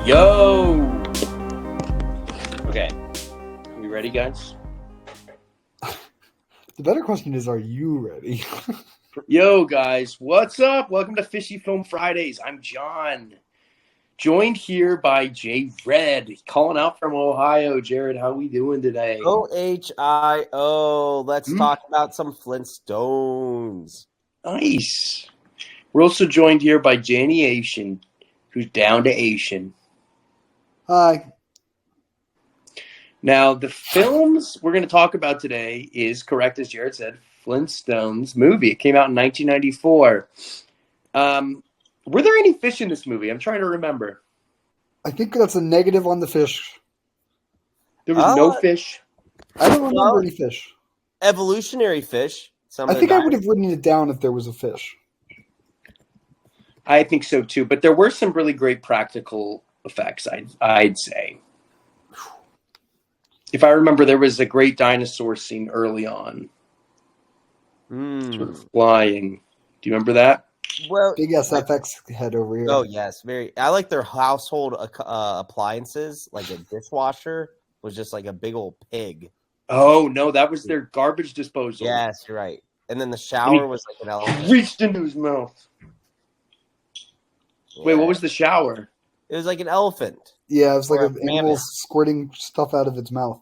Yo! Okay. We ready, guys? The better question is, are you ready? Yo, guys. What's up? Welcome to Fishy Film Fridays. I'm John. Joined here by Jay Red, calling out from Ohio. Jared, how we doing today? OHIO. Let's talk about some Flintstones. Nice. We're also joined here by Janie Asian, who's down to Asian. Hi. Now, the films we're going to talk about today is, correct as Jared said, Flintstones movie. It came out in 1994. Were there any fish in this movie? I'm trying to remember. I think that's a negative on the fish. There was no fish. I don't remember any fish. Evolutionary fish. I think I would have written it down if there was a fish. I think so too, but there were some really great practical effects, I'd say. If I remember, there was a great dinosaur scene early on. Sort of flying. Do you remember that? Well, big SFX head over here. Oh yes, very. I like their household appliances, like a dishwasher was just like a big old pig. Oh no, that was their garbage disposal. Yes, you're right. And then the shower was like an elephant. Reached into his mouth. Yeah. Wait, what was the shower? It was like an elephant. Yeah, it was like an animal squirting stuff out of its mouth.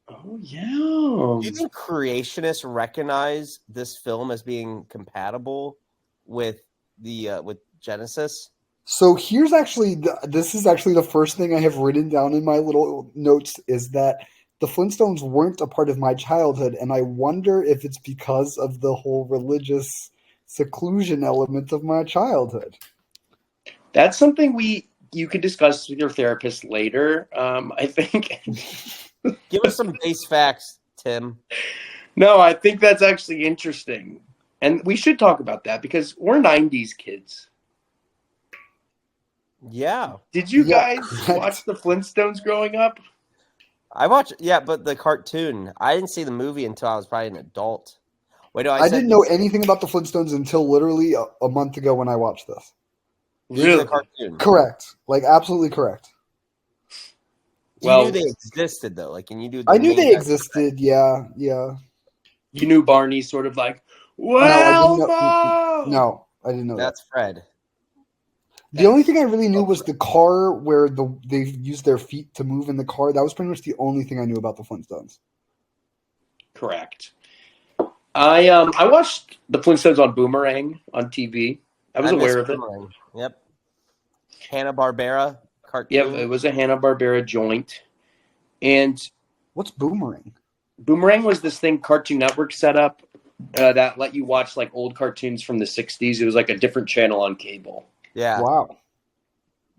Oh yeah. Do you think creationists recognize this film as being compatible with the with Genesis? So here's actually this is actually the first thing I have written down in my little notes is that the Flintstones weren't a part of my childhood, and I wonder if it's because of the whole religious seclusion element of my childhood. That's something you could discuss with your therapist later. I think. Give us some base facts, Tim. No, I think that's actually interesting. And we should talk about that because we're 90s kids. Yeah. Did you guys watch the Flintstones growing up? I watched, but the cartoon. I didn't see the movie until I was probably an adult. Wait, no, I didn't know anything about the Flintstones until literally a month ago when I watched this. Really? The cartoon. Correct. Like, absolutely correct. You knew they existed, though. Like, and you knew. I knew they existed. Yeah. You knew Barney, sort of like, Wilma. No, I didn't know. That's Fred. The only thing I really knew was the car where they used their feet to move in the car. That was pretty much the only thing I knew about the Flintstones. Correct. I watched the Flintstones on Boomerang on TV. I was aware of it. Yep. Hanna-Barbera cartoon. Yep, it was a Hanna-Barbera joint. And what's Boomerang? Boomerang was this thing Cartoon Network set up that let you watch like old cartoons from the 60s. It was like a different channel on cable. Yeah. Wow.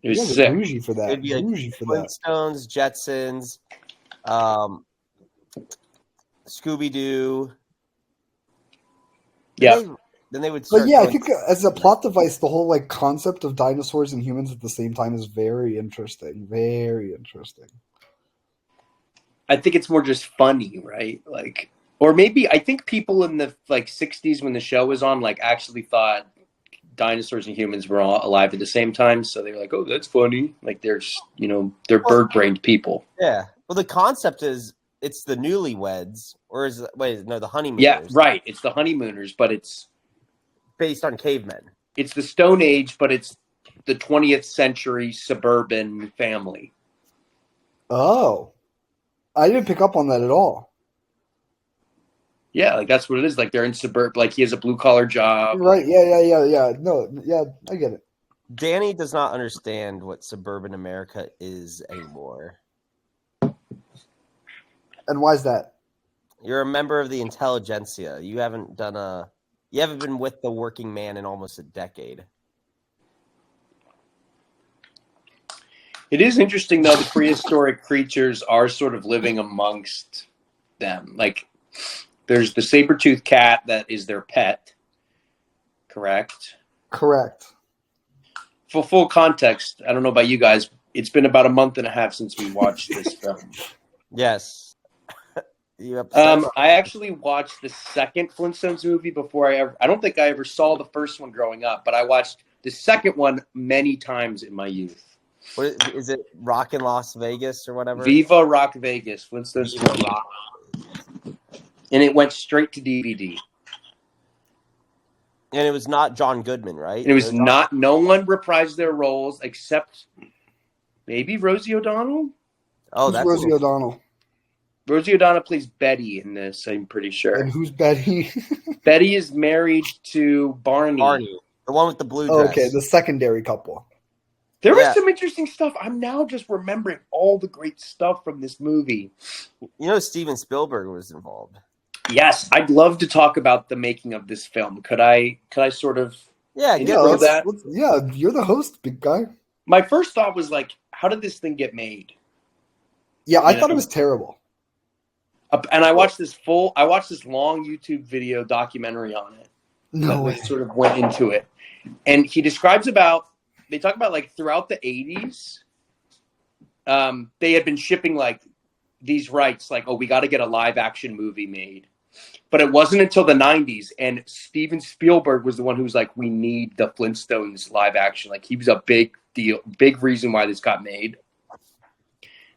It was sick. Bougie for that. It'd be like Flintstones, Jetsons, Scooby-Doo. Yeah. Then they would start. But yeah, I think as a plot device, the whole like concept of dinosaurs and humans at the same time is very interesting. Very interesting. I think it's more just funny, right? Like, or maybe I think people in the like 60s when the show was on, like actually thought dinosaurs and humans were all alive at the same time. So they were like, oh, that's funny. Like there's, they're bird-brained people. Yeah. Well, the concept is it's the newlyweds or the honeymooners. Yeah, right. It's the honeymooners, but it's based on cavemen. It's the Stone Age, but it's the 20th century suburban family. Oh. I didn't pick up on that at all. Yeah, like that's what it is. Like they're in suburb. Like he has a blue collar job. Right. Yeah. No. Yeah, I get it. Danny does not understand what suburban America is anymore. And why is that? You're a member of the intelligentsia. You haven't been with the working man in almost a decade. It is interesting, though, the prehistoric creatures are sort of living amongst them. Like, there's the saber-toothed cat that is their pet. Correct? Correct. For full context, I don't know about you guys, it's been about a month and a half since we watched this film. Yes. I actually watched the second Flintstones movie before I don't think I ever saw the first one growing up, but I watched the second one many times in my youth. What is it? Rock in Las Vegas or whatever? Viva Rock Vegas, Flintstones Viva 2. Rock. And it went straight to DVD. And it was not John Goodman, right? And it was not. No one reprised their roles except maybe Rosie O'Donnell. Oh, Who's that's Rosie O'Donnell? Rosie O'Donnell plays Betty in this. I'm pretty sure. And who's Betty? Betty is married to Barney. Barney, the one with the blue Oh, dress. okay, the secondary couple. There was Yeah. some interesting stuff. I'm now just remembering all the great stuff from this movie. You know, Steven Spielberg was involved. Yes, I'd love to talk about the making of this film. Could I sort of Yeah, You get know those. that? Yeah, you're the host, big guy. My first thought was like, how did this thing get made? Yeah, I You thought know? it was terrible. And I watched this long YouTube video documentary on it. No way. That sort of went into it. And he describes they talk about like throughout the 80s, they had been shipping like these rights, like, oh, we got to get a live action movie made. But it wasn't until the 90s, and Steven Spielberg was the one who was like, we need the Flintstones live action. Like, he was a big deal, big reason why this got made.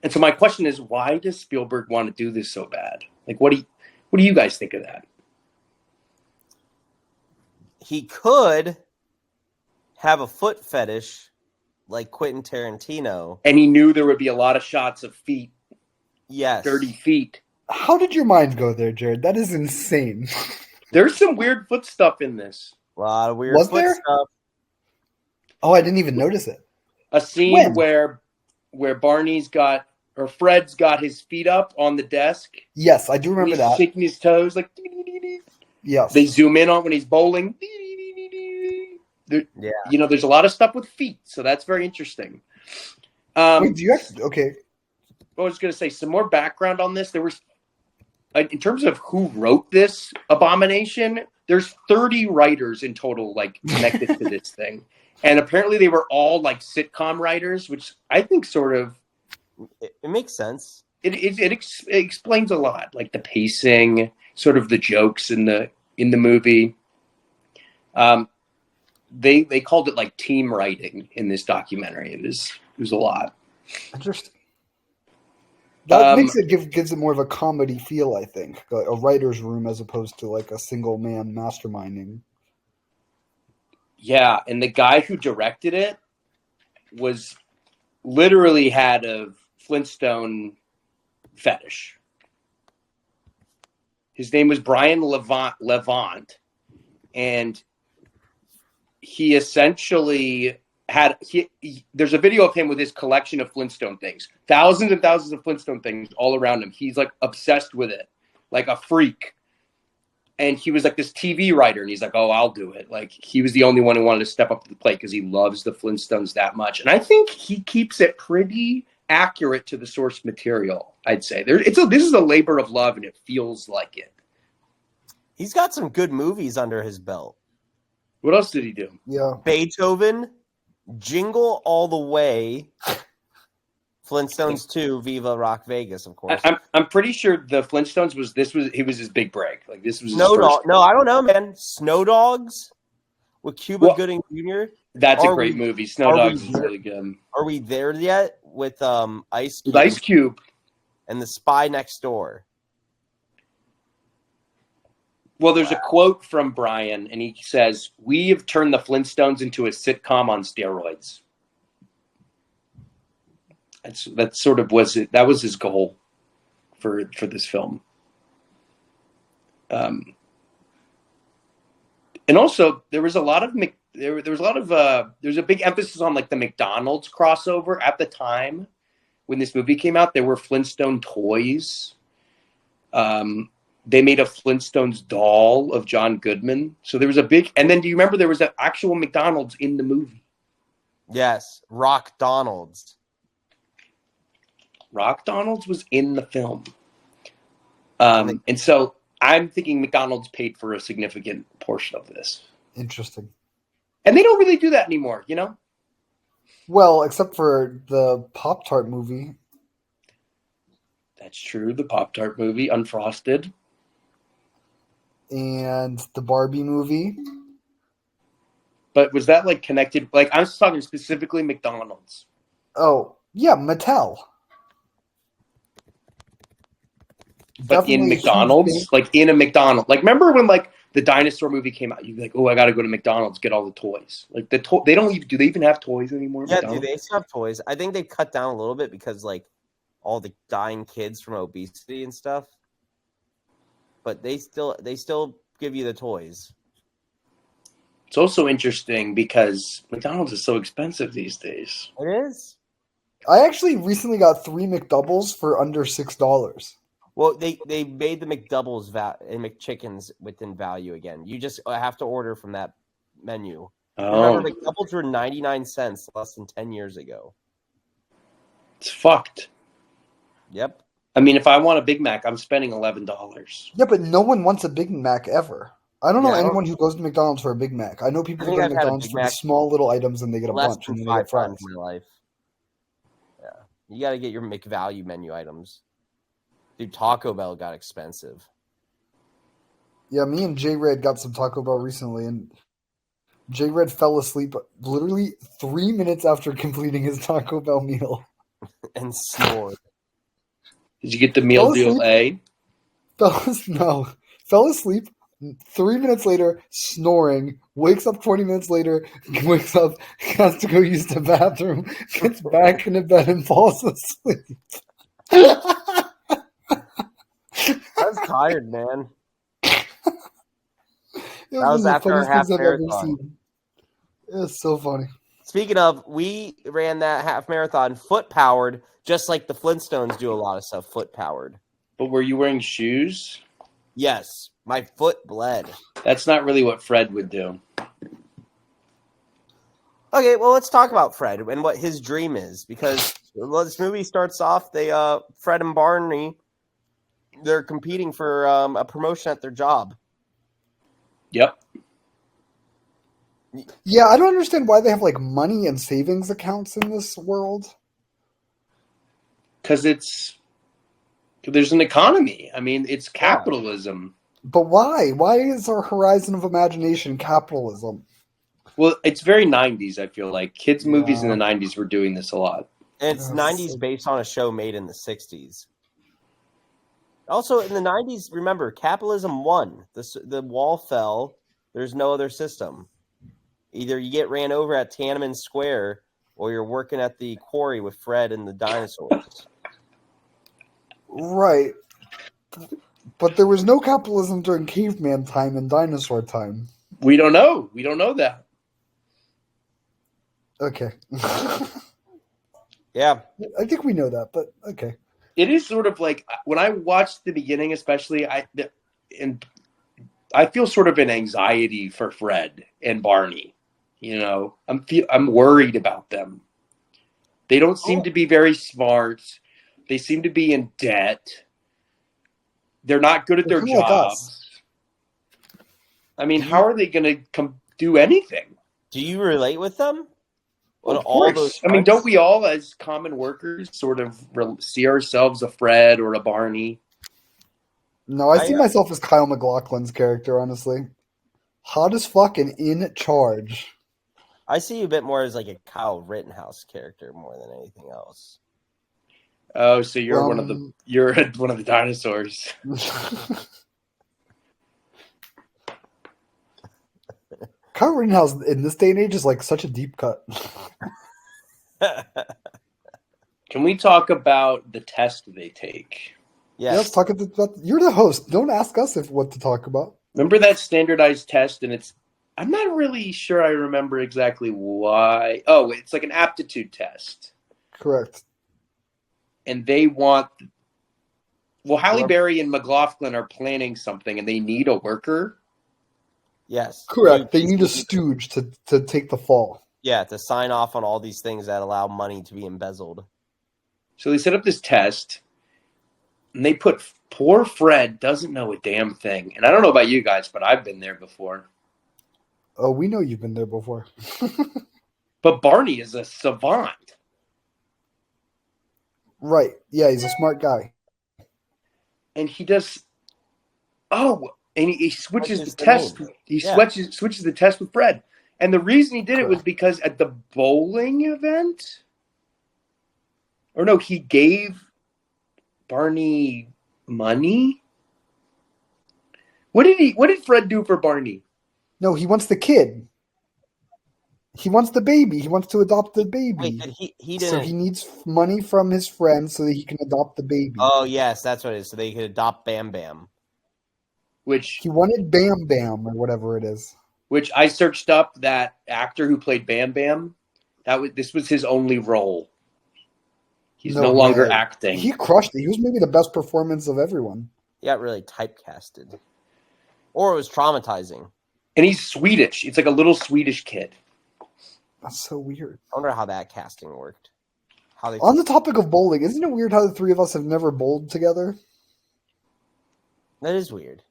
And so my question is, why does Spielberg want to do this so bad? Like, what do you guys think of that? He could have a foot fetish like Quentin Tarantino. And he knew there would be a lot of shots of feet, Yes. dirty feet. How did your mind go there, Jared? That is insane. There's some weird foot stuff in this. A lot of weird Was foot there? stuff. Oh, I didn't even notice it. A scene where Barney's got, or Fred's got his feet up on the desk. Yes, I do remember He's that. shaking his toes like. Yes. They zoom in on when he's bowling. Yeah. You know, there's a lot of stuff with feet, so that's very interesting. Wait, do you actually, okay. I was going to say some more background on this. There was, in terms of who wrote this abomination, there's 30 writers in total, like connected to this thing, and apparently they were all like sitcom writers, which I think sort of It makes sense. it explains a lot, like the pacing, sort of the jokes in the movie. They called it like team writing in this documentary. It was a lot. Interesting. That makes it gives it more of a comedy feel, I think, like a writer's room as opposed to like a single man masterminding. Yeah, and the guy who directed it was literally had a Flintstone fetish. His name was Brian Levant, and he essentially had there's a video of him with his collection of Flintstone things, thousands and thousands of Flintstone things all around him. He's like obsessed with it, like a freak. And he was like this TV writer, and he's like, oh, I'll do it. Like, he was the only one who wanted to step up to the plate because he loves the Flintstones that much. And I think he keeps it pretty accurate to the source material, I'd say. This is a labor of love, and it feels like it. He's got some good movies under his belt. What else did he do? Yeah. Beethoven, Jingle All the Way, Flintstones 2, Viva Rock Vegas, of course. I'm pretty sure the Flintstones was his big break. Like, this was his Snow first. Dog. No, I don't know, man. Snow Dogs with Cuba Gooding Jr. That's a great movie. Snow Dogs is really good. Are we there yet with Ice Cube? With Ice Cube And The Spy Next Door. Well, there's a quote from Brian, and he says, "We have turned the Flintstones into a sitcom on steroids." That sort of was it. That was his goal for this film. And also there was a lot of there's a big emphasis on like the McDonald's crossover at the time when this movie came out. There were Flintstone toys. They made a Flintstones doll of John Goodman. So there was a big, and then do you remember there was an actual McDonald's in the movie? Yes, Rock Donald's. Rock Donald's was in the film. And so I'm thinking McDonald's paid for a significant portion of this. Interesting. And they don't really do that anymore, you know? Well, except for the Pop-Tart movie. That's true. The Pop-Tart movie, Unfrosted. And the Barbie movie. But was that like connected? Like, I'm just talking specifically McDonald's. Oh, yeah, Mattel. But in Definitely a huge McDonald's, thing. like in a McDonald's, like remember when like the dinosaur movie came out? You'd be like, oh, I got to go to McDonald's get all the toys. Like they don't even do they even have toys anymore? At Yeah, do McDonald's? they still have toys? I think they cut down a little bit because like all the dying kids from obesity and stuff. But they still give you the toys. It's also interesting because McDonald's is so expensive these days. It is. I actually recently got 3 McDoubles for under $6. Well, they made the McDoubles and McChickens within value again. You just have to order from that menu. Oh, Remember, McDoubles were 99 cents less than 10 years ago. it's fucked. Yep. I mean, if I want a Big Mac, I'm spending $11. Yeah, but no one wants a Big Mac ever. I don't know Yeah, I don't- anyone who goes to McDonald's for a Big Mac. I know people I who think go to I've had a McDonald's Big for the Mac small little items and they get a less bunch than and then they 5 get fries. times in my life. Yeah. You got to get your McValue menu items. Dude, Taco Bell got expensive. Yeah, me and J-Red got some Taco Bell recently, and J-Red fell asleep literally 3 minutes after completing his Taco Bell meal. And snored. Did you get the meal deal A? Fell asleep 3 minutes later, snoring, wakes up 20 minutes later, wakes up, has to go use the bathroom, gets back into bed and falls asleep. I was tired, man. It That was one of the after our funniest half things I've ever marathon. seen. It's so funny. Speaking of, we ran that half marathon foot powered, just like the Flintstones do a lot of stuff foot powered. But were you wearing shoes? Yes, my foot bled. That's not really what Fred would do. Okay, well, let's talk about Fred and what his dream is, because this movie starts off. Fred and Barney, they're competing for a promotion at their job. Yep. Yeah, I don't understand why they have like money and savings accounts in this world. Because there's an economy. I mean, it's capitalism. But why? Why is our horizon of imagination capitalism? Well, it's very 90s, I feel like. Kids' movies in the 90s were doing this a lot. And it's 90s based on a show made in the 60s. Also, in the 90s, remember, capitalism won. The wall fell. There's no other system. Either you get ran over at Tiananmen Square or you're working at the quarry with Fred and the dinosaurs. Right. But there was no capitalism during caveman time and dinosaur time. We don't know. We don't know that. Okay. Yeah. I think we know that, but okay. It is sort of like when I watched the beginning, especially, I feel sort of an anxiety for Fred and Barney. You know, I'm worried about them. They don't seem to be very smart. They seem to be in debt. They're not good at their They're like jobs. I mean, how are they going to do anything? Do you relate with them? Well, of course. I mean, don't we all, as common workers, sort of see ourselves a Fred or a Barney? No, I see myself as Kyle MacLachlan's character, honestly. Hot as fuck and in charge. I see you a bit more as like a Kyle Rittenhouse character more than anything else. Oh, so you're one of the dinosaurs. Kyle Rittenhouse in this day and age is like such a deep cut. Can we talk about the test they take? Yes. Yeah, let's talk about. You're the host. Don't ask us what to talk about. Remember that standardized test, and I'm not really sure I remember exactly why. Oh, it's like an aptitude test. Correct. And they want... Well, Halle Berry and McLaughlin are planning something, and they need a worker. Yes. Correct. They need a stooge to take the fall. Yeah, to sign off on all these things that allow money to be embezzled. So they set up this test, and they put... Poor Fred doesn't know a damn thing. And I don't know about you guys, but I've been there before. Oh, we know you've been there before. But Barney is a savant. Right. Yeah, he's a smart guy. And he does... Oh, and he switches the test. He switches the test with Fred. And the reason he did it was because at the bowling event, Or no, he gave Barney money. What did Fred do for Barney? No, he wants the kid. He wants the baby. He wants to adopt the baby. Wait, he So didn't. he needs money from his friend so that he can adopt the baby. Oh yes, that's what it is. So they could adopt Bam Bam. Which He wanted Bam Bam or whatever it is. which I searched up that actor who played Bam Bam. This was his only role. He's no longer way. acting. He crushed it. He was maybe the best performance of everyone. He got really typecasted, or it was traumatizing. And he's Swedish. It's like a little Swedish kid. That's so weird. I wonder how that casting worked. How they On the topic of bowling, isn't it weird how the three of us have never bowled together? That is weird.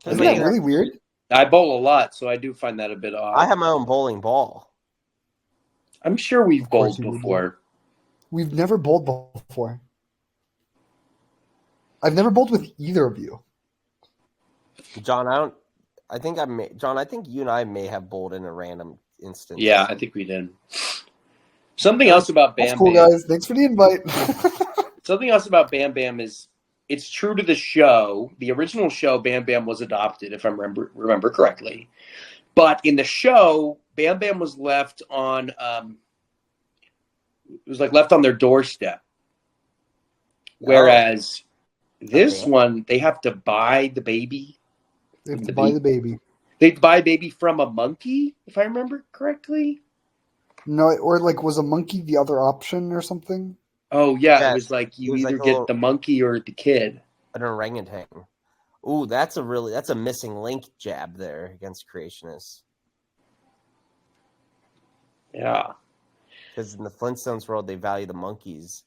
Isn't that really weird? I bowl a lot, so I do find that a bit odd. I have my own bowling ball. I'm sure we've Of course bowled you would. before. We've never bowled before. I've never bowled with either of you. John, I think you and I may have bowled in a random instance. Yeah, I think we did. Something else about Bam That's cool, Bam. guys. Thanks for the invite. Something else about Bam Bam is it's true to the show. The original show, Bam Bam was adopted, if I remember correctly. But in the show, Bam Bam was left on left on their doorstep. Whereas this one, they have to buy the baby. They have to buy the baby. They buy a baby from a monkey, if I remember correctly. No, or like was a monkey the other option or something? Oh yeah, Yes. it was like you It was either like a get little- the monkey or the kid. An orangutan. Ooh, that's a missing link jab there against creationists. Yeah. Because in the Flintstones world, they value the monkeys.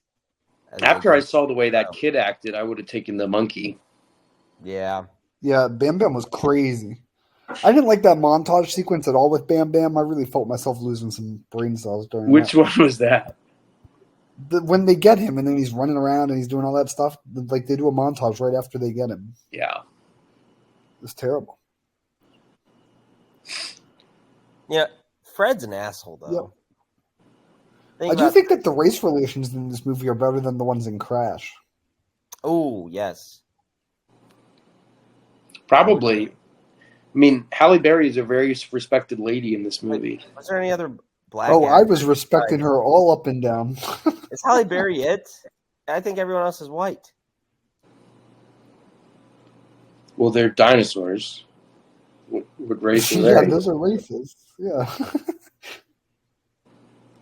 After I saw the way that kid acted, I would have taken the monkey. Yeah. Yeah, Bam Bam was crazy. I didn't like that montage sequence at all with Bam Bam. I really felt myself losing some brain cells during Which one was that? when they get him and then he's running around and he's doing all that stuff. Like they do a montage right after they get him. Yeah. It's terrible. Yeah. Fred's an asshole, though. I do think that the race relations in this movie are better than the ones in Crash. Oh, yes. Probably. I mean, Halle Berry is a very respected lady in this movie. Was there any other black Oh, I actors? was respecting her all up and down. Is Halle Berry it? I think everyone else is white. Well, they're dinosaurs. What race are Yeah, they? those are racist. Yeah.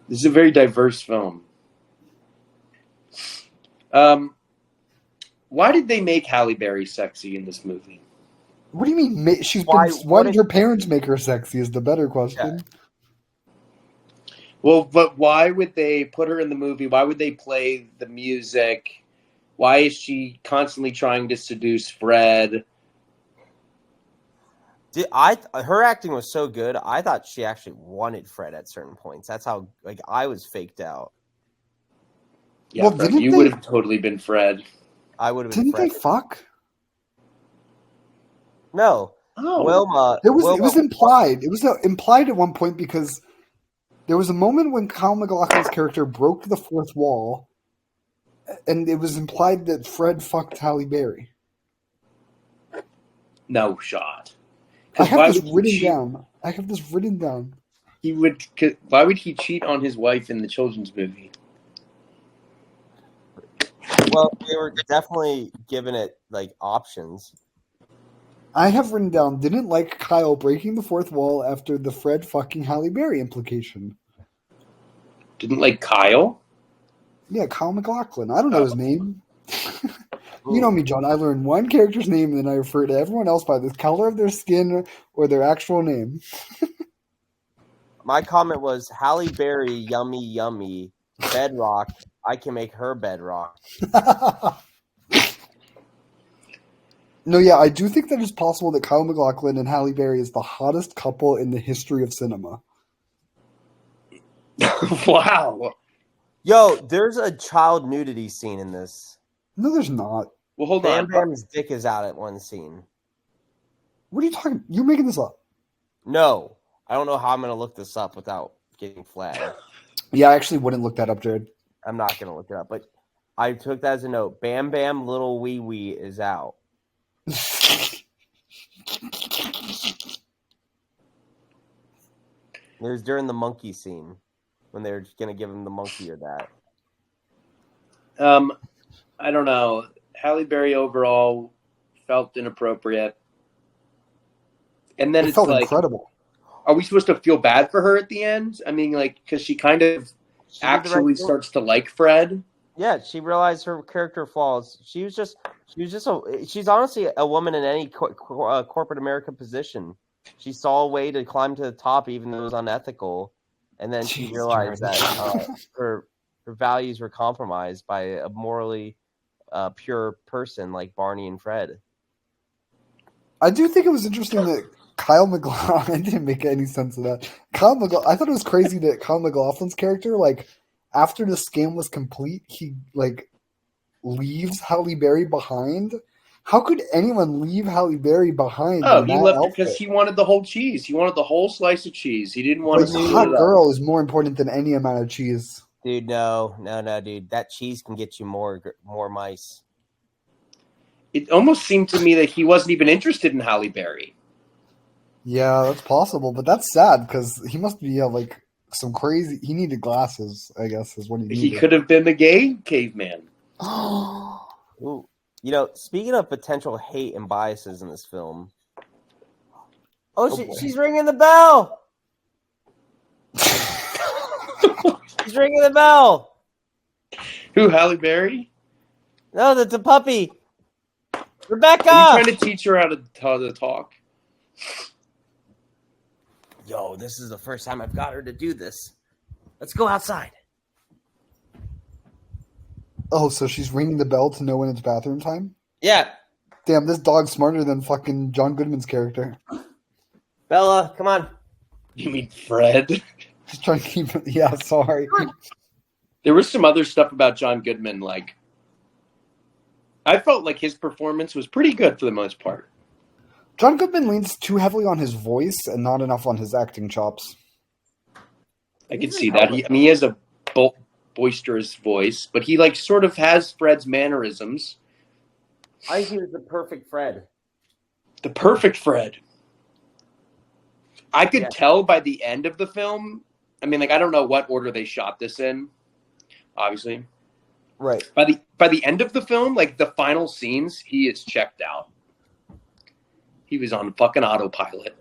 This is a very diverse film. Why did they make Halle Berry sexy in this movie? What do you mean? Why did her parents make her sexy? Is the better question. Yeah. Well, but why would they put her in the movie? Why would they play the music? Why is she constantly trying to seduce Fred? Her acting was so good. I thought she actually wanted Fred at certain points. That's how I was faked out. Yeah, Well, didn't you they- would have totally been Fred. I would have been Didn't they Fred. fuck? No, Oh, Wilma. It was Wilma, implied. It was implied at one point because there was a moment when Kyle MacLachlan's character broke the fourth wall, and it was implied that Fred fucked Halle Berry. no shot. I 'Cause have why this would he written cheat? down. I have this written down. Why would he cheat on his wife in the children's movie? Well, they were definitely giving it options. I have written down, didn't like Kyle breaking the fourth wall after the Fred fucking Halle Berry implication. Didn't like Kyle? Yeah, Kyle MacLachlan. I don't know his name. You know me, John. I learn one character's name and then I refer to everyone else by the color of their skin or their actual name. My comment was Halle Berry, yummy, yummy. Bedrock, I can make her bedrock. No, yeah, I do think that it's possible that Kyle MacLachlan and Halle Berry is the hottest couple in the history of cinema. Wow. Yo, there's a child nudity scene in this. No, there's not. Well, hold Bam on. Bam's dick is out at one scene. What are you talking? You're making this up. No, I don't know how I'm going to look this up without getting flagged. Yeah, I actually wouldn't look that up, Jared. I'm not going to look it up, but I took that as a note. Bam Bam Little Wee Wee is out. It was during the monkey scene when they were going to give him the monkey or that. I don't know. Halle Berry overall felt inappropriate. And then It it's felt like, incredible. are we supposed to feel bad for her at the end? I mean, like, because she kind of actually starts to like Fred. Yeah, she realized her character flaws. She's honestly a woman in any corporate America position. She saw a way to climb to the top, even though it was unethical, and then she realized that her values were compromised by a morally pure person like Barney and Fred. I do think it was interesting that Kyle MacLachlan. It didn't make any sense of that. I thought it was crazy that Kyle MacLachlan's character, like, after the scam was complete, he like leaves Halle Berry behind. How could anyone leave Halle Berry behind? Oh, he left because he wanted the whole cheese. He wanted the whole slice of cheese. He didn't want to. A hot girl is more important than any amount of cheese. Dude, no, dude. That cheese can get you more mice. It almost seemed to me that he wasn't even interested in Halle Berry. Yeah, that's possible, but that's sad because he must be like some crazy. He needed glasses, I guess, is what he needed. He could have been the gay caveman. Ooh. You know, speaking of potential hate and biases in this film. She's ringing the bell. She's ringing the bell. Who, Halle Berry? No, that's a puppy. Rebecca! Are you trying to teach her how to talk? Yo, this is the first time I've got her to do this. Let's go outside. Oh, so she's ringing the bell to know when it's bathroom time? Yeah. Damn, this dog's smarter than fucking John Goodman's character. Bella, come on. You mean Fred? Just trying to keep it. Yeah, sorry. There was some other stuff about John Goodman, like, I felt like his performance was pretty good for the most part. John Goodman leans too heavily on his voice and not enough on his acting chops. I can see that. He has a boisterous voice, but he like sort of has Fred's mannerisms. I think he was the perfect Fred. The perfect Fred. I could tell by the end of the film. I mean, like, I don't know what order they shot this in, obviously. Right. By the end of the film, like the final scenes, he is checked out. He was on fucking autopilot.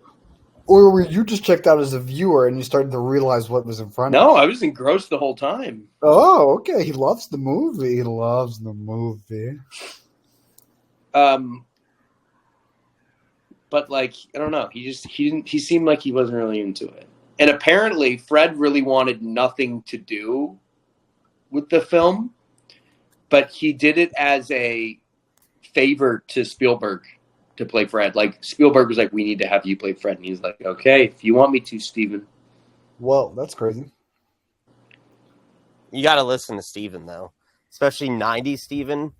Or were you just checked out as a viewer and you started to realize what was in front of you? No, I was engrossed the whole time. Oh, okay. He loves the movie. He loves the movie. But like, I don't know. He seemed like he wasn't really into it. And apparently Fred really wanted nothing to do with the film, but he did it as a favor to Spielberg to play Fred. Like, Spielberg was like, we need to have you play Fred. And he's like, okay, if you want me to, Steven. Whoa, that's crazy. You got to listen to Steven, though. Especially 90s Steven.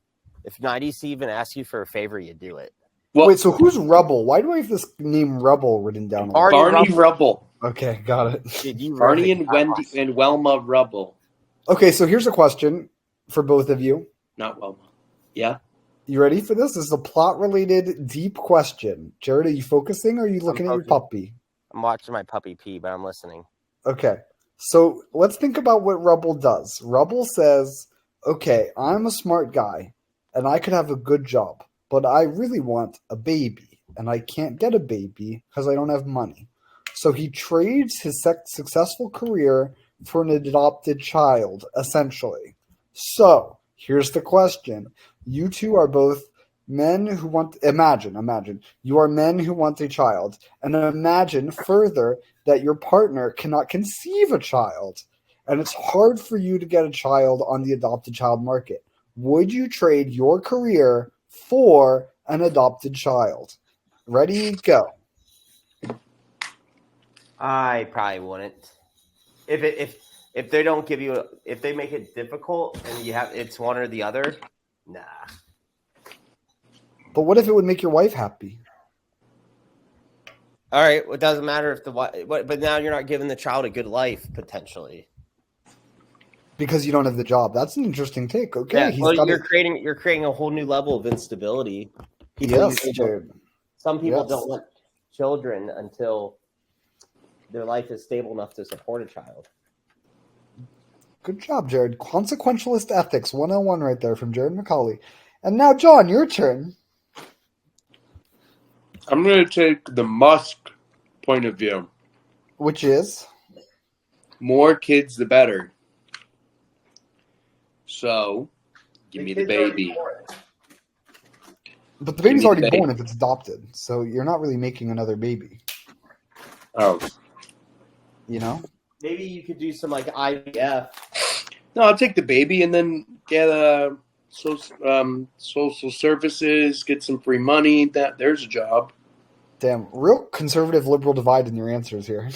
If 90s Steven asks you for a favor, you do it. Well, wait, so who's Rubble? Why do I have this name Rubble written down? Barney Rubble. Okay, got it. Dude, Barney and Wendy and Wilma Rubble. Okay, so here's a question for both of you. Not Wilma. Yeah? You ready for this? This is a plot-related, deep question. Jared, are you focusing or are you looking at your puppy? I'm watching my puppy pee, but I'm listening. Okay, so let's think about what Rubble does. Rubble says, okay, I'm a smart guy, and I could have a good job, but I really want a baby, and I can't get a baby because I don't have money. So he trades his successful career for an adopted child, essentially. So here's the question. You two are both men who want, imagine, you are men who want a child, and imagine further that your partner cannot conceive a child, and it's hard for you to get a child on the adopted child market. Would you trade your career for an adopted child? Ready, go. I probably wouldn't. If they don't give you, if they make it difficult and it's one or the other, nah. But what if it would make your wife happy? All right, it doesn't matter if but now you're not giving the child a good life potentially. Because you don't have the job. That's an interesting take. Okay, Yeah, he's well, got you're creating a whole new level of instability. Yes, Jared. Some people Yes. don't want children until their life is stable enough to support a child. Good job, Jared. Consequentialist ethics 101 right there from Jared McCauley. And now, John, your turn. I'm going to take the Musk point of view. Which is? More kids, the better. So, give me the baby. But the baby's already born if it's adopted. So you're not really making another baby. Oh. You know? Maybe you could do some like IVF. No, I'll take the baby and then get social services, get some free money. There's a job. Damn, real conservative liberal divide in your answers here.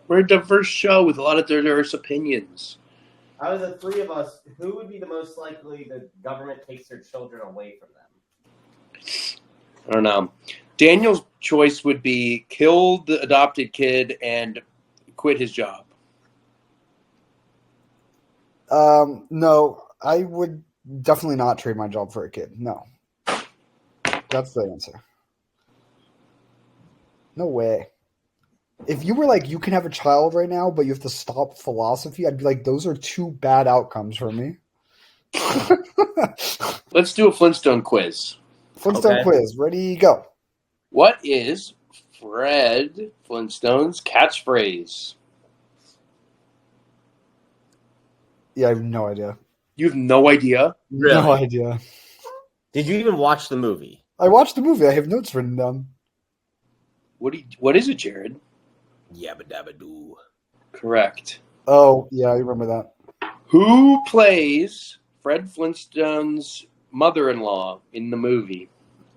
We're a diverse show with a lot of diverse opinions. Out of the three of us, who would be the most likely the government takes their children away from them? I don't know. Daniel's choice would be kill the adopted kid and quit his job. No, I would definitely not trade my job for a kid. No. That's the answer. No way. If you were like, you can have a child right now, but you have to stop philosophy, I'd be like, those are two bad outcomes for me. Let's do a Flintstone quiz. Flintstone quiz. Ready, go. What is Fred Flintstone's catchphrase? Yeah, I have no idea. You have no idea? Really? No idea. Did you even watch the movie? I watched the movie. I have notes written down. What is it, Jared? Yabba-dabba-doo. Correct. Oh, yeah, I remember that. Who plays Fred Flintstone's mother-in-law in the movie?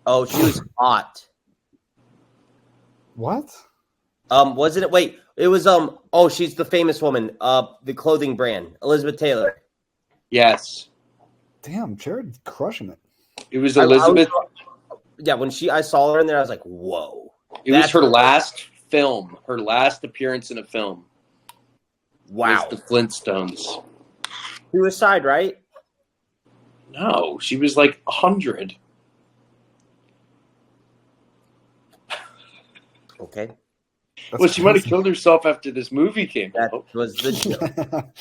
Oh, she was hot. What? Wasn't it? Wait, it was oh, she's the famous woman. The clothing brand, Elizabeth Taylor. Yes. Damn, Jared's crushing it. It was Elizabeth. Yeah, when I saw her in there, I was like, whoa. It was her last film, her last appearance in a film. Wow. Was the Flintstones. Suicide, right? No, she was like 100. Okay. Well, she might have killed herself after this movie came That out. was the joke.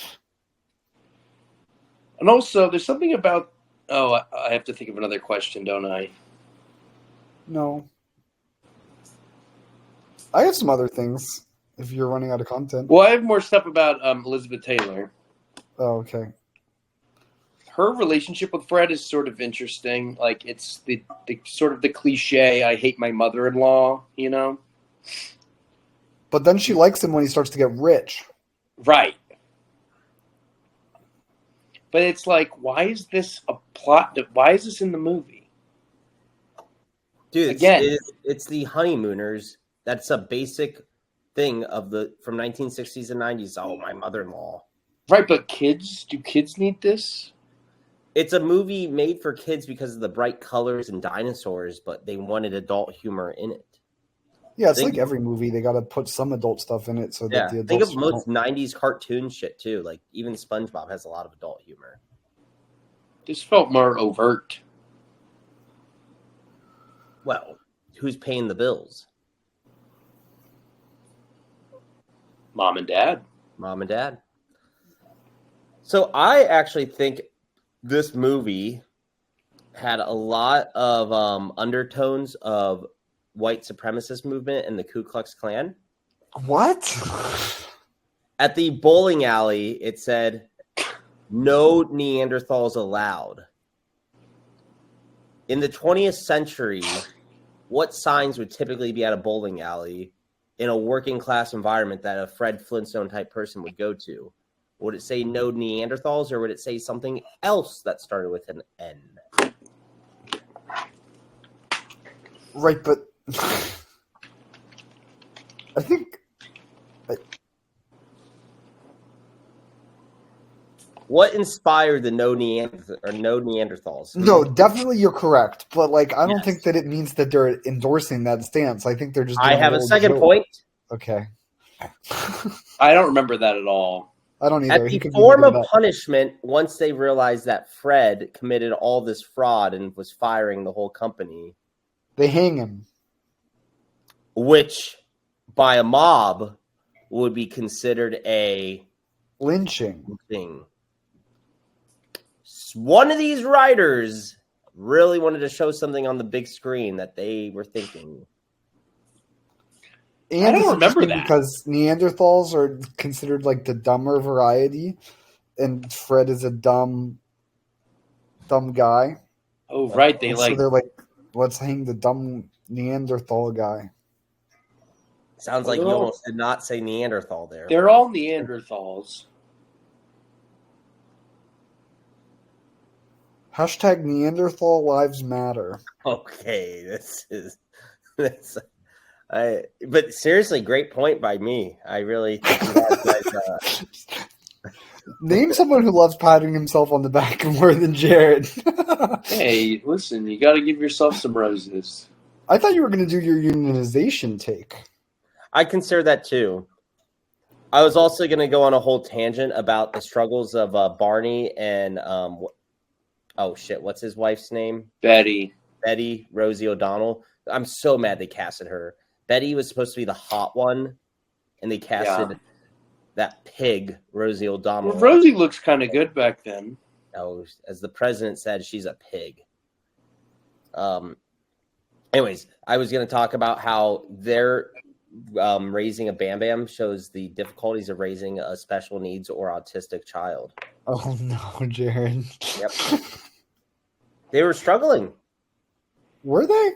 And also, there's something about... Oh, I have to think of another question, don't I? No. I have some other things if you're running out of content. Well, I have more stuff about Elizabeth Taylor. Oh, okay. Her relationship with Fred is sort of interesting. Like, it's the sort of the cliche, I hate my mother-in-law, you know? But then she likes him when he starts to get rich. Right. But it's like, why is this a plot? Why is this in the movie? Dude, Again, it's the honeymooners. That's a basic thing from 1960s and 90s. Oh, my mother-in-law. Right, but do kids need this? It's a movie made for kids because of the bright colors and dinosaurs, but they wanted adult humor in it. Yeah, it's like every movie. They got to put some adult stuff in it so that the adults... Think of most 90s cartoon shit, too. Like, even SpongeBob has a lot of adult humor. This felt more overt. Well, who's paying the bills? Mom and Dad. Mom and Dad. So I actually think this movie had a lot of undertones of white supremacist movement and the Ku Klux Klan. What? At the bowling alley, it said, "No Neanderthals allowed." In the 20th century, what signs would typically be at a bowling alley in a working class environment that a Fred Flintstone type person would go to? Would it say "No Neanderthals" or would it say something else that started with an N? Right, but I think... What inspired the no Neanderthals? No, definitely you're correct. But like, I don't think that it means that they're endorsing that stance. I think they're just... I have a second point. Okay. I don't remember that at all. I don't At either. the form of punishment, once they realized that Fred committed all this fraud and was firing the whole company, they hang him. Which, by a mob, would be considered a lynching thing. One of these writers really wanted to show something on the big screen that they were thinking. And I don't remember that. Because Neanderthals are considered like the dumber variety, and Fred is a dumb guy. Oh, right. So they're like, let's hang the dumb Neanderthal guy. Sounds like you almost did not say Neanderthal there. They're all Neanderthals. Hashtag Neanderthal Lives Matter. Okay, but seriously, great point by me. I really think that Name someone who loves patting himself on the back more than Jared. Hey, listen, you got to give yourself some roses. I thought you were going to do your unionization take. I consider that too. I was also going to go on a whole tangent about the struggles of Barney and what's his wife's name? Betty, Rosie O'Donnell. I'm so mad they casted her. Betty was supposed to be the hot one, and they casted that pig, Rosie O'Donnell. Well, Rosie looks kind of good back then. Oh, as the president said, she's a pig. Anyways, I was going to talk about how they're raising a Bam Bam shows the difficulties of raising a special needs or autistic child. Oh, no, Jared. Yep. They were struggling. Were they?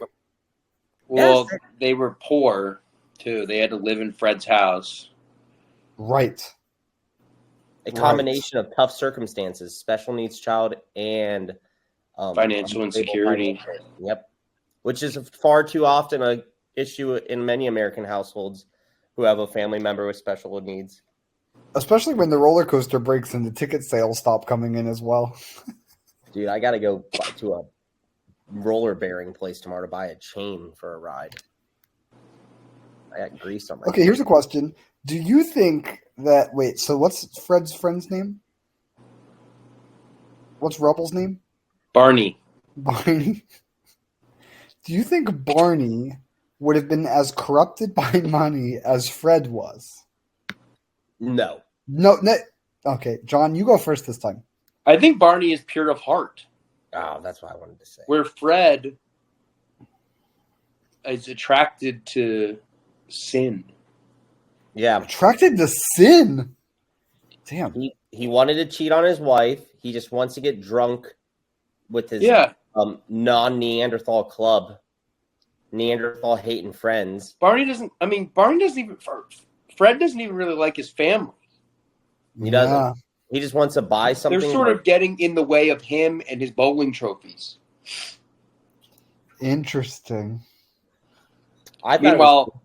Well, they were poor, too. They had to live in Fred's house. Right. A combination of tough circumstances, special needs child, and financial insecurity. Yep. Which is far too often an issue in many American households who have a family member with special needs. Especially when the roller coaster breaks and the ticket sales stop coming in as well. Dude, I got to go to a roller bearing place tomorrow to buy a chain for a ride. I got grease on my Okay, here's a question. Do you think that... Wait, so what's Fred's friend's name? What's Rubble's name? Barney. Barney? Do you think Barney would have been as corrupted by money as Fred was? No. No. Okay, John, you go first this time. I think Barney is pure of heart. Oh, that's what I wanted to say. Where Fred is attracted to sin. Yeah. Attracted to sin? Damn. He wanted to cheat on his wife. He just wants to get drunk with his non-Neanderthal club. Neanderthal hating friends. Fred doesn't even really like his family. He doesn't. He just wants to buy something. They're sort of getting in the way of him and his bowling Interesting. Meanwhile,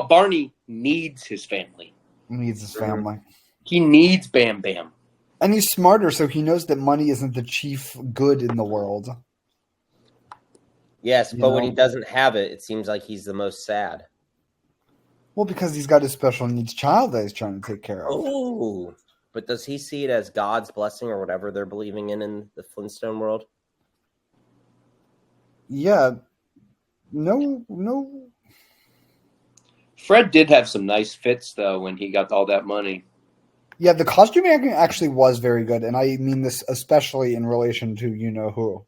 Barney needs his family. He needs his family. He needs Bam Bam. And he's smarter, so he knows that money isn't the chief good in the world. Yes, but when he doesn't have it, it seems like he's the most sad. Well, because he's got his special needs child that he's trying to take care of. Oh, but does he see it as God's blessing or whatever they're believing in the Flintstone world? Yeah. No. Fred did have some nice fits, though, when he got all that money. Yeah, the costuming actually was very good, and I mean this especially in relation to you-know-who.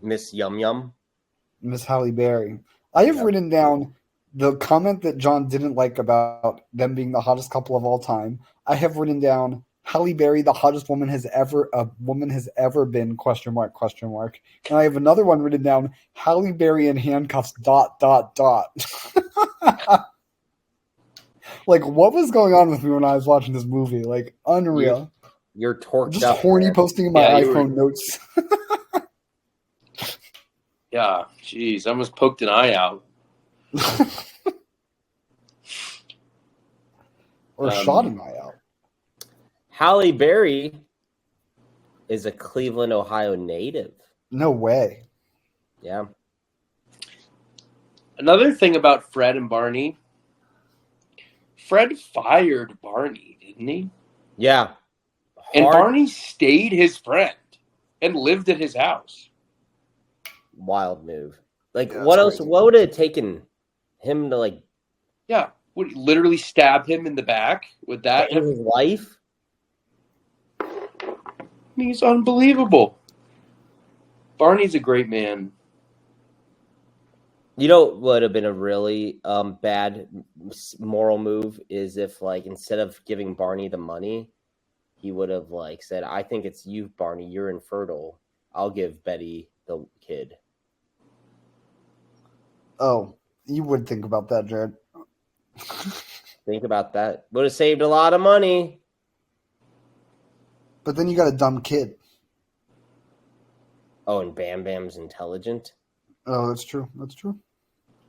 Miss Yum Yum? Miss Halle Berry. I have written down the comment that John didn't like about them being the hottest couple of all time. I have written down Halle Berry, the hottest woman a woman has ever been, question mark. And I have another one written down, Halle Berry in handcuffs, ... Like, what was going on with me when I was watching this movie? Like, unreal. You're torqued just up. Just horny, man. Posting in my iPhone notes. Yeah, jeez, I almost poked an eye out. Or shot an eye out. Halle Berry is a Cleveland, Ohio native. No way. Yeah. Another thing about Fred and Barney, Fred fired Barney, didn't he? Yeah. And Hard, Barney stayed his friend and lived at his house. wild move. Like, Yeah, what that's else? crazy. What would it have taken him to, like, Yeah. Would he literally stab him in the back? Would that end have... his life? He's unbelievable. Barney's a great man. You know what would have been a really bad moral move is if, like, instead of giving Barney the money, he would have, like, said, I think it's you, Barney. You're infertile. I'll give Betty the kid. Oh, you would think about that, Jared. Think about that. Would have saved a lot of money. But then you got a dumb kid. Oh, and Bam Bam's intelligent. Oh, that's true. That's true.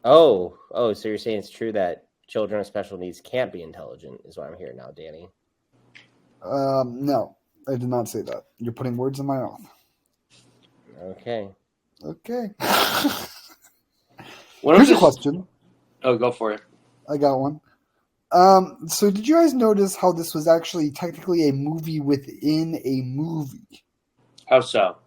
Oh, so you're saying it's true that children with special needs can't be intelligent, is what I'm hearing now, Danny. No, I did not say that. You're putting words in my mouth. Okay. Okay. One of Here's a his- question. Oh, go for it. I got one. So did you guys notice how this was actually technically a movie within a movie? How so?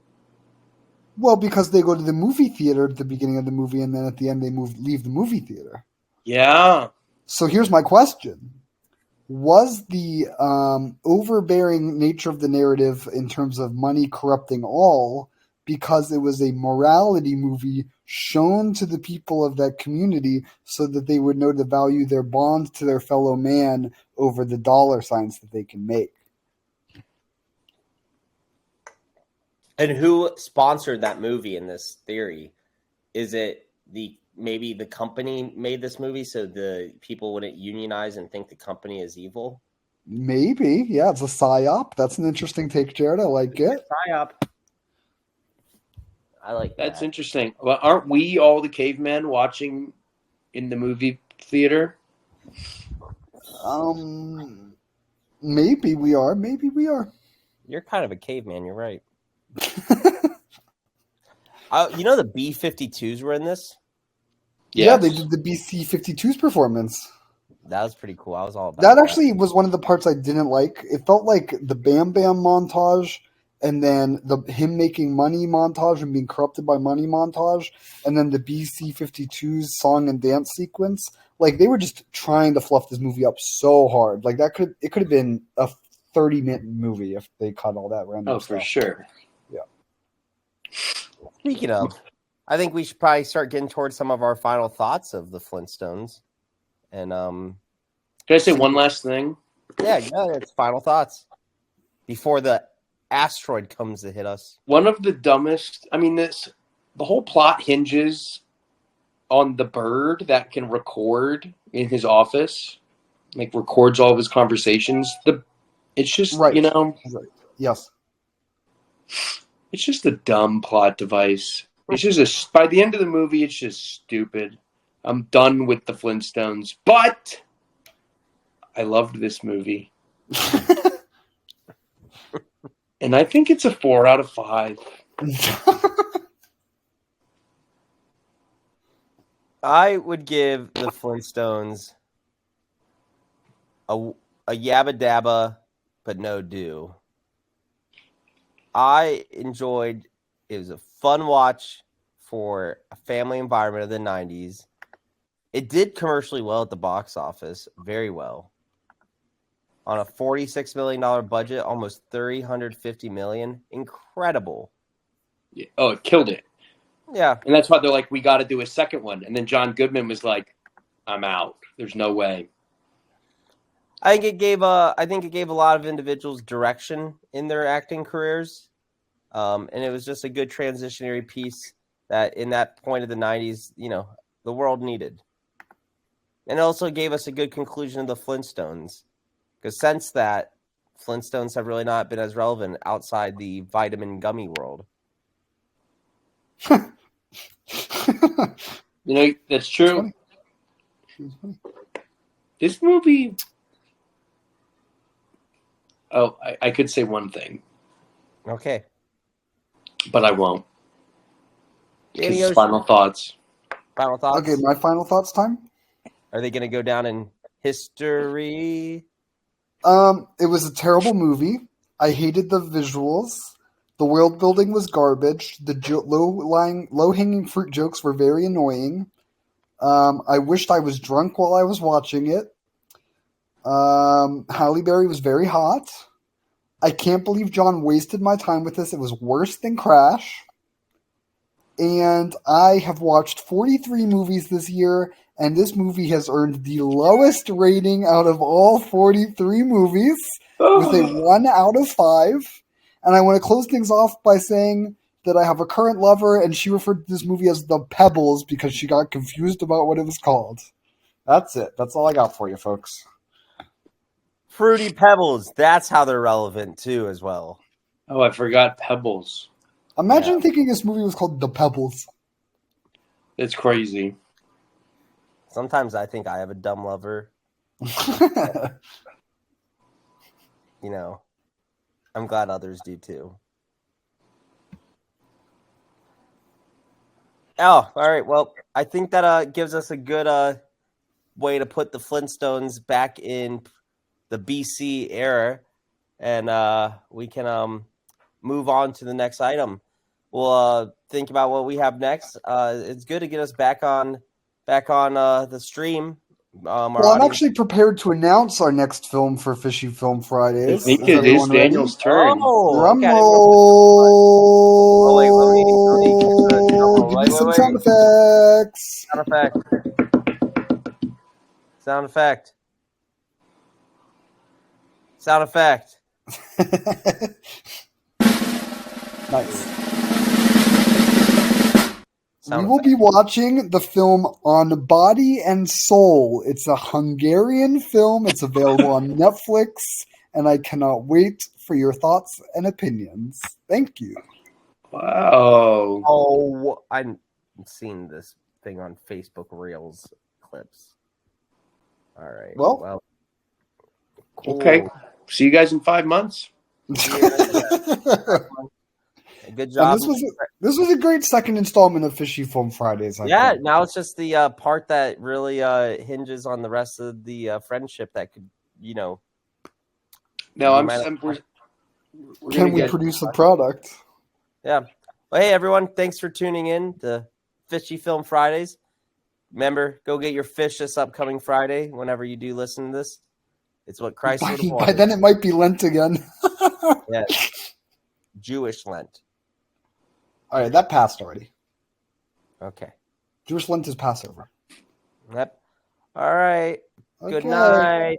Well, because they go to the movie theater at the beginning of the movie, and then at the end they leave the movie theater. Yeah. So here's my question. Was the overbearing nature of the narrative in terms of money corrupting all because it was a morality movie shown to the people of that community so that they would know to value their bond to their fellow man over the dollar signs that they can make? And who sponsored that movie in this theory? Is it maybe the company made this movie so the people wouldn't unionize and think the company is evil? Maybe. Yeah, it's a psyop. That's an interesting take, Jared. I like it. Psyop. I like That's that. interesting. Well, aren't we all the cavemen watching in the movie theater? Maybe we are. Maybe we are. You're kind of a caveman. You're right. You know the B-52s were in this? Yeah, Yes. they did the BC-52's performance. That was pretty cool. I was all about That actually was one of the parts I didn't like. It felt like the Bam Bam montage, and then him making money montage and being corrupted by money montage, and then the BC-52's song and dance sequence. Like, they were just trying to fluff this movie up so hard. Like, it could have been a 30-minute movie if they cut all that random Oh, for stuff. sure. Speaking of, I think we should probably start getting towards some of our final thoughts of the Flintstones. And Can I say one last thing? yeah, it's final thoughts before the asteroid comes to hit us. One of the dumbest. I mean, the whole plot hinges on the bird that can record in his office, like records all of his conversations. It's just Right. Right. Yes. It's just a dumb plot device. It's just by the end of the movie, it's just stupid. I'm done with the Flintstones, but I loved this movie, and I think it's a 4 out of 5. I would give the Flintstones a yabba-dabba, but no do. I enjoyed it. Was a fun watch for a family environment of the 90s. It did commercially well at the box office, very well. On a $46 million budget, almost $350 million. Incredible. Yeah. Oh, it killed it. Yeah. And that's why they're like, we got to do a second one. And then John Goodman was like, I'm out. There's no way. I think it gave a lot of individuals direction in their acting careers. And it was just a good transitionary piece that in that point of the 90s, the world needed. And it also gave us a good conclusion of the Flintstones. Because since that, Flintstones have really not been as relevant outside the vitamin gummy world. That's true. This movie... Oh, I could say one thing. Okay. But I won't. Any Final thoughts. Final thoughts? Okay, my final thoughts time? Are they going to go down in history? It was a terrible movie. I hated the visuals. The world building was garbage. The low-hanging fruit jokes were very annoying. I wished I was drunk while I was watching it. Halle Berry was very hot. I can't believe John wasted my time with this. It was worse than Crash. And I have watched 43 movies this year, and this movie has earned the lowest rating out of all 43 movies with a 1 out of 5. And I want to close things off by saying that I have a current lover, and she referred to this movie as The Pebbles because she got confused about what it was called. That's it. That's all I got for you, folks. Fruity Pebbles. That's how they're relevant, too, as well. Oh, I forgot Pebbles. Imagine thinking this movie was called The Pebbles. It's crazy. Sometimes I think I have a dumb lover. You know, I'm glad others do, too. Oh, all right. Well, I think that gives us a good way to put the Flintstones back in the BC era, and we can move on to the next item. We'll think about what we have next. It's good to get us back on the stream. Well, I'm actually prepared to announce our next film for Fishy Film Fridays. I think it is Daniel's turn. Drum okay. roll! Oh, wait, let me Give me some sound effects. Sound effect. Nice. We will be watching the film On Body and Soul. It's a Hungarian film. It's available on Netflix, and I cannot wait for your thoughts and opinions. Thank you. Wow. Oh, I've seen this thing on Facebook Reels clips. All right. Well cool. Okay. See you guys in 5 months. Good job. This was a great second installment of Fishy Film Fridays. I think. Now it's just the part that really hinges on the rest of the friendship that could, No, Can we produce a product? Yeah. Well, hey, everyone. Thanks for tuning in to Fishy Film Fridays. Remember, go get your fish this upcoming Friday whenever you do listen to this. It's what Christ would have wanted. By then it might be Lent again. Yeah. Jewish Lent. All right, that passed already. Okay. Jewish Lent is Passover. Yep. All right. Okay. Good night.